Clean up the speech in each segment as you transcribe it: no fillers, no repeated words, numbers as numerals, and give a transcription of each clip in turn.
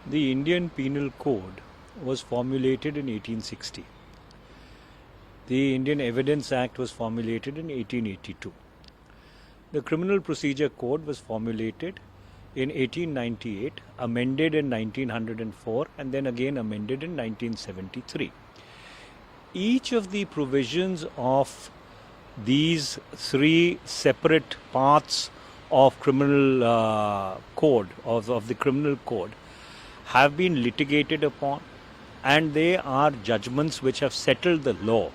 The Indian Penal Code was formulated in 1860. The Indian Evidence Act was formulated in 1882. The Criminal Procedure Code was formulated in 1898, amended in 1904, and then again amended in 1973. Each of the provisions of these three separate parts of criminal code, of the criminal code, have been litigated upon, and they are judgments which have settled the law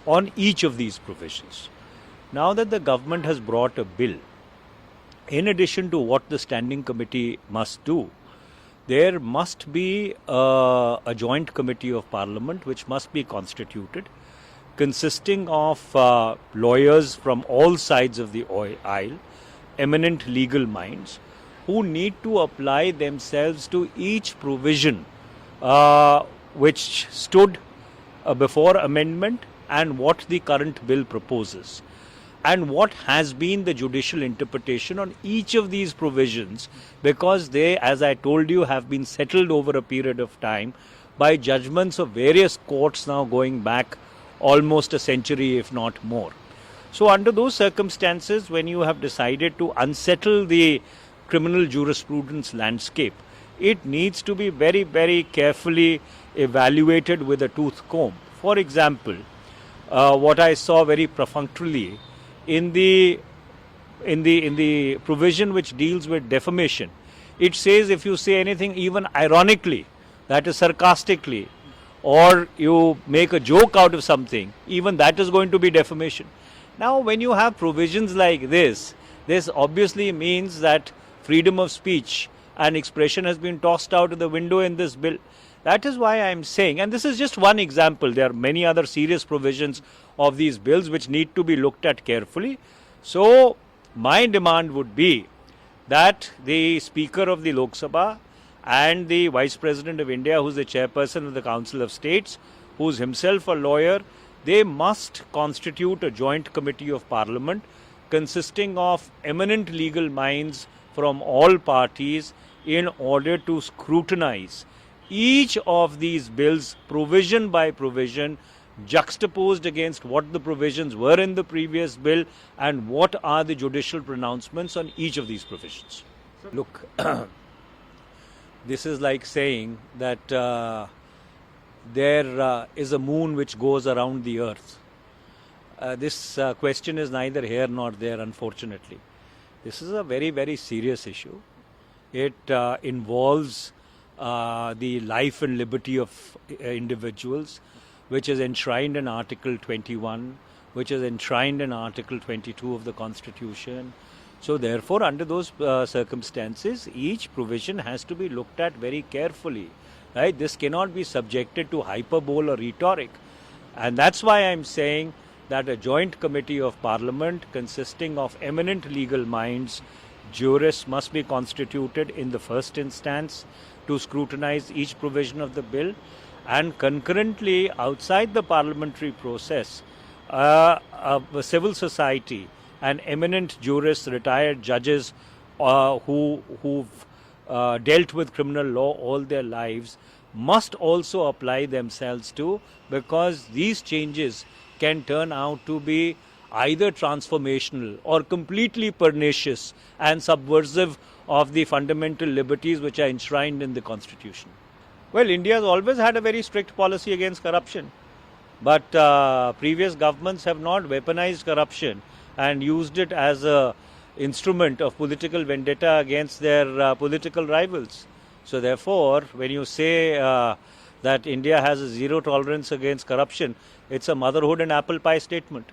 on each of these provisions. Now that the government has brought a bill, in addition to what the standing committee must do, there must be a joint committee of parliament which must be constituted, consisting of lawyers from all sides of the aisle, eminent legal minds, who need to apply themselves to each provision which stood before amendment and what the current bill proposes, and what has been the judicial interpretation on each of these provisions, because they, as I told you, have been settled over a period of time by judgments of various courts now going back almost a century, if not more. So under those circumstances, when you have decided to unsettle the criminal jurisprudence landscape, it needs to be very, very carefully evaluated with a tooth comb. For example, what I saw very perfunctorily in the provision which deals with defamation, it says if you say anything even ironically, that is sarcastically, or you make a joke out of something, even that is going to be defamation. Now, when you have provisions like this obviously means that freedom of speech and expression has been tossed out of the window in this bill. That is why I am saying, and this is just one example, there are many other serious provisions of these bills which need to be looked at carefully. So, my demand would be that the Speaker of the Lok Sabha and the Vice President of India, who is the Chairperson of the Council of States, who is himself a lawyer, they must constitute a joint committee of parliament consisting of eminent legal minds from all parties in order to scrutinize each of these bills provision by provision, juxtaposed against what the provisions were in the previous bill and what are the judicial pronouncements on each of these provisions. Look, this is like saying that there is a moon which goes around the earth. This question is neither here nor there, unfortunately. This is a very, very serious issue. It involves the life and liberty of individuals, which is enshrined in Article 21, which is enshrined in Article 22 of the Constitution. So therefore, under those circumstances, each provision has to be looked at very carefully. Right? This cannot be subjected to hyperbole or rhetoric. And that's why I'm saying that a joint committee of parliament consisting of eminent legal minds, jurists, must be constituted in the first instance to scrutinize each provision of the bill, and concurrently outside the parliamentary process, civil society and eminent jurists, retired judges who've dealt with criminal law all their lives must also apply themselves to, because these changes can turn out to be either transformational or completely pernicious and subversive of the fundamental liberties which are enshrined in the Constitution. Well, India has always had a very strict policy against corruption, but previous governments have not weaponized corruption and used it as an instrument of political vendetta against their political rivals. So therefore, when you say that India has a zero tolerance against corruption, it's a motherhood and apple pie statement.